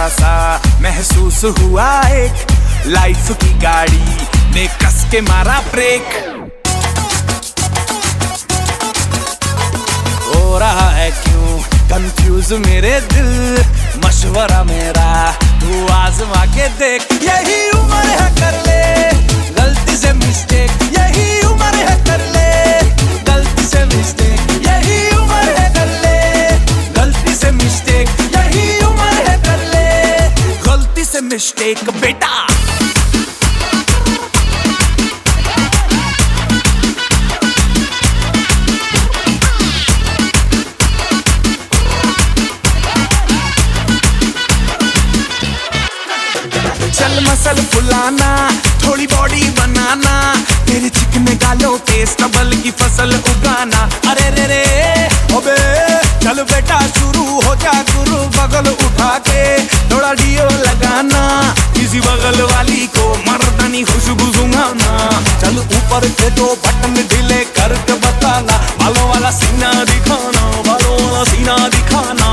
जरा सा महसूस हुआ एक लाइफ की गाड़ी ने कस के मारा ब्रेक। हो रहा है क्यों कंफ्यूज मेरे दिल, मशवरा मेरा तू आजमा के देख। यही उम्र है कर ले गलती से मिस्टेक, यही उम्र है कर ले गलती से मिस्टेक, यही उम्र है कर ले गलती से मिस्टेक, यही उम्र है कर ले गलती से मिस्टेक बेटा। चल मसल फुलाना, थोड़ी बॉडी बनाना, तेरे चिकने गालों पे स्टबल की फसल उगाना। अरे रे रे ओबे चल बेटा शुरू हो जा गुरु, बगल उठा के थोड़ा डियो लगाना, किसी बगल वाली को मर्दानी खुशबू सुंघाना। चल ऊपर से दो बटन ढीले करके बताना, बालों वाला सीना दिखाना, बालों वाला सीना दिखाना।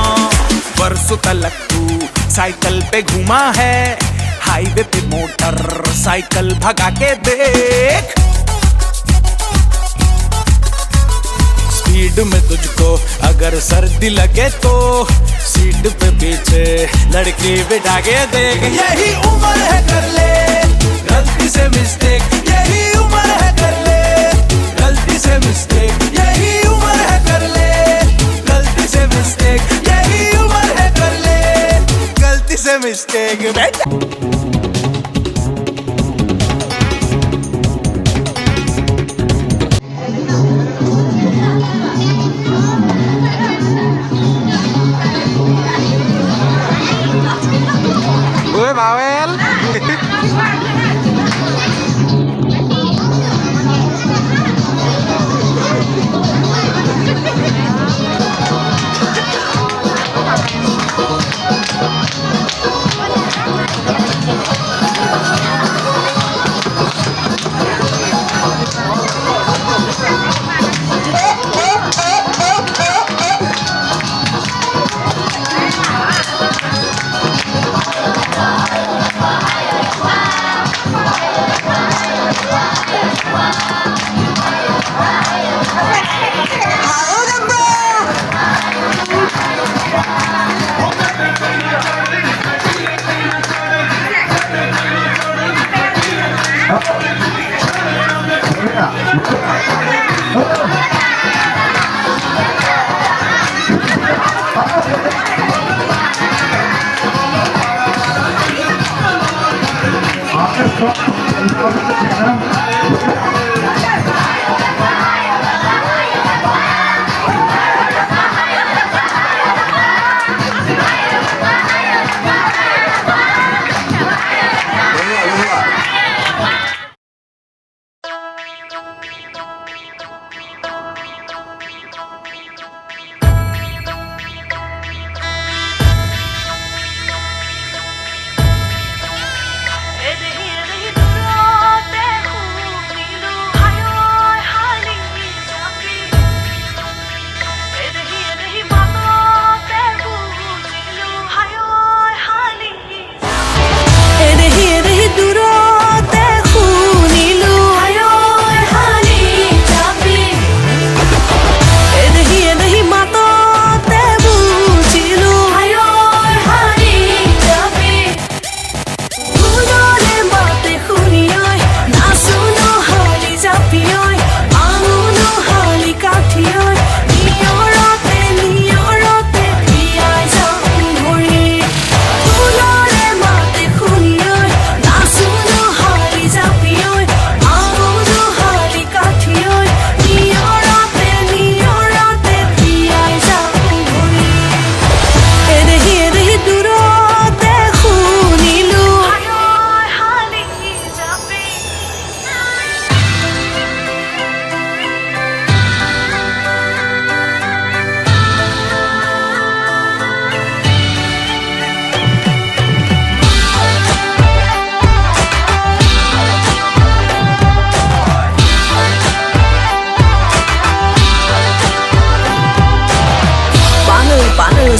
बरसों तलक तू साइकिल पे घुमा है, हाईवे पे मोटर साइकिल भगा के देख। स्पीड में तुझको अगर सर्दी लगे तो सीट पे पीछे लड़की बिठा के देख। यही उम्र है कर ले गलती से मिस्टेक, यही उम्र है कर ले गलती से मिस्टेक, यही उम्र है कर ले गलती से मिस्टेक, यही उम्र है कर ले गलती से मिस्टेक बेटा। Gue bawel.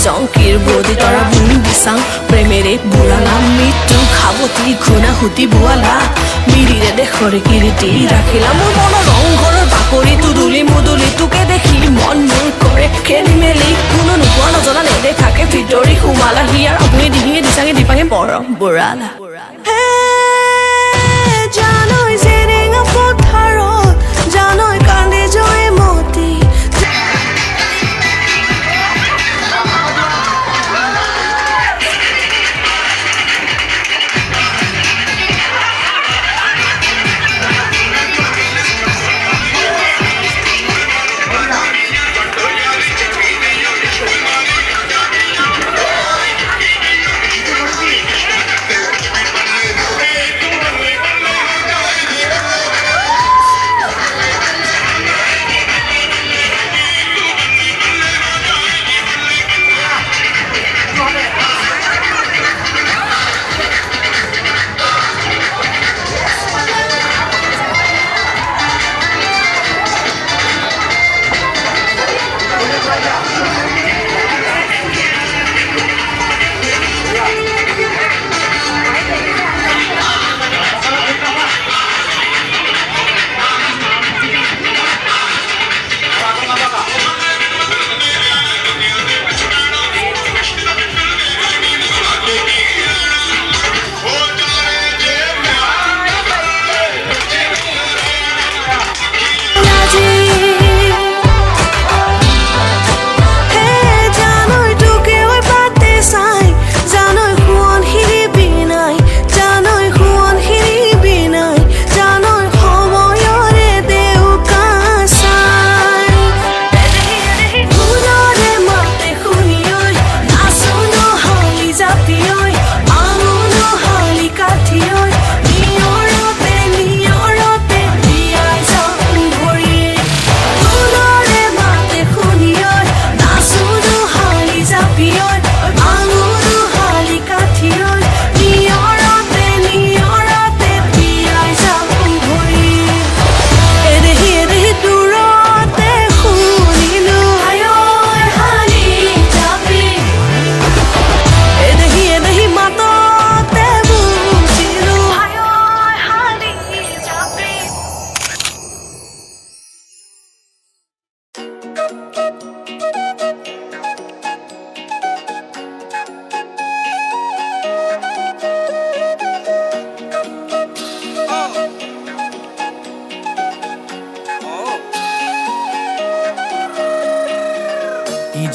জংকিৰ বদি তৰা বুন বিচাং প্ৰেমেৰে বুঢ়ালা মৃত্যু খাবতি ঘুণা হুতি বোৱালা মিৰিৰে দেশৰে কিৰিতি ৰাখিলা মোৰ মনৰ ৰংঘৰৰ বাকৰিটো দুলি মুদুলি তোকে দেখি মন মোৰ কৰে খেলি মেলি কোনো নোপোৱা নজনা নেদেখাকে ভিতৰি সোমালা হিয়াৰ আপুনি ডিঙিয়ে দিচাঙে দিপাঙে মৰম বুঢ়ালা জানৈ জেৰেঙা পথাৰত জানৈ কান্দে জয় মতি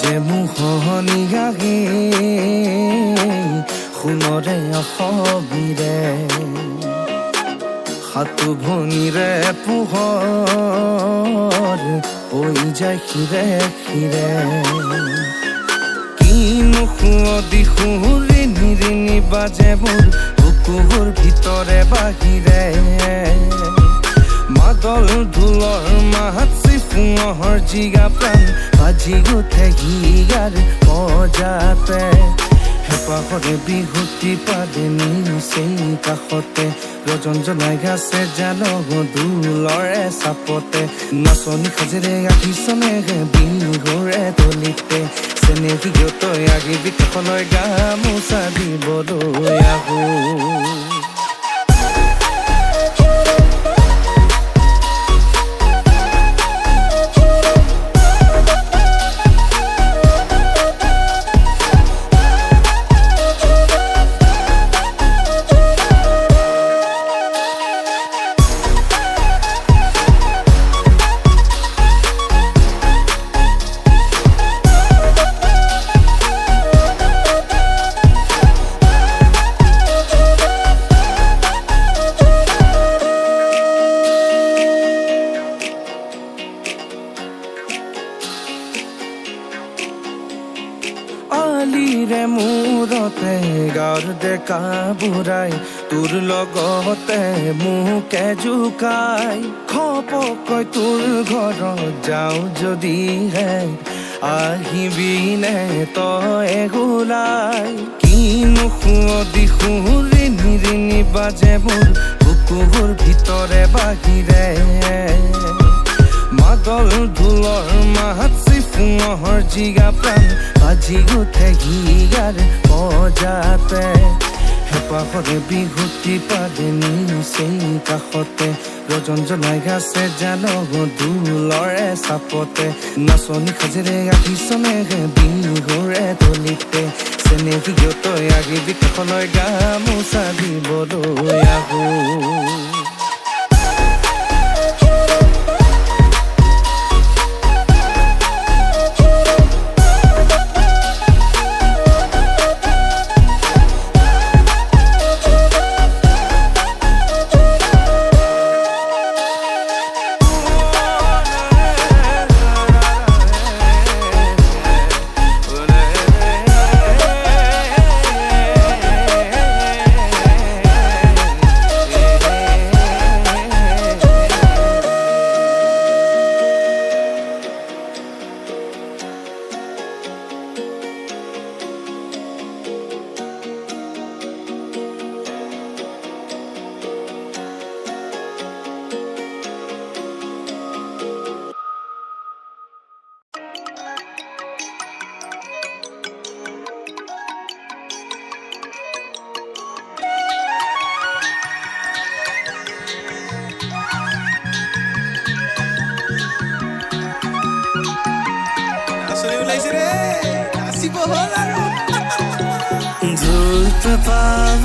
যে মোহনী গাগে সোণৰে অসবিৰে হাতু ভনীৰে পোহৰ হৈ যায় খিৰে খিৰে কিনো সুঁৱদি সুৰি নিৰিনি বাজে মোৰ বুকুৰ ভিতৰে বাহিৰে মাদল ঢোলৰ মাত চিফুঙৰ জিগা প্ৰাণ বাজি উঠে হিয়াৰ বজাতে হেঁপাহৰে বিহুতি পাদে নিচেই কাষতে ৰজন জনাই গাছে জাল দোলৰে চাপতে নাচনি সাজেৰে আহিছনে বিহুৰে তলিতে চেনেহী তই আগি বিকাশলৈ গামোচা দিবলৈ আহো আলিৰে মূৰতে গাৰ ডেকা বুঢ়াই তোৰ লগতে মোকে জোকাই খপকৈ তোৰ ঘৰত যাওঁ যদিহে আহিবিনে তই গোলাই কিনো সুঁৱদি সুৰি নিৰিনি বাজে মোৰ বুকুৰ ভিতৰে বাহিৰে মাদল ঢোলৰ মাত চিফুঙৰ মহৰ জিগা প্ৰাণ বাজি উঠে হিয়াৰ বজাতে হেঁপাহৰে বিহুতি পালে নিচেই কাষতে ৰজন জনাই গাছে জানো ঢোলৰে চাপতে নাচনি সাজেৰে আহিছনেহে বিহুৰে তলিতে চেনেহী তই আহিবি কাষলৈ গামোচা দিবলৈ আহো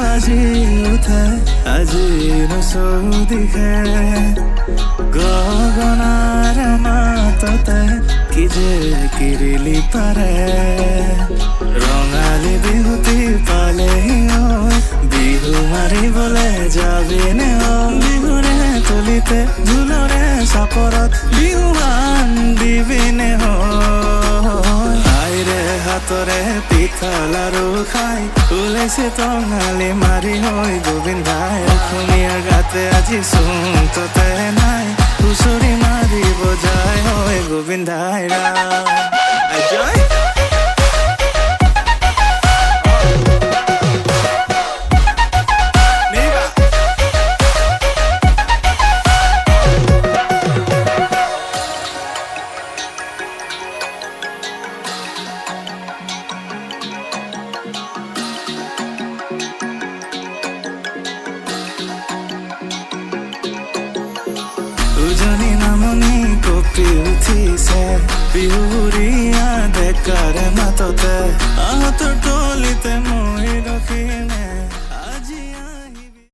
বাজি উঠে আজি নচৌদিশে গগনাৰ মাততে কি যে কিৰিলি পাৰে ৰঙালী বিহুতি পালেহি বিহু মাৰিবলৈ যাবিনে বিহুৰে তলিতে ঢোলৰে চাপৰত বিহুৱান দিবিনে আইৰে হাতৰে পিঠা লাৰু খাই ওলাইছে টঙালি মাৰি হৈ গোবিন্দাই অসমীয়াৰ গাতে আজি চোনততে নাই হুঁচৰি মাৰি বজাই হৈ গোবিন্দাই ৰায় উজনি নামনি কপি উঠিছে বিহুৰীয়া ডেকাৰ মাততে আহতৰ টলিত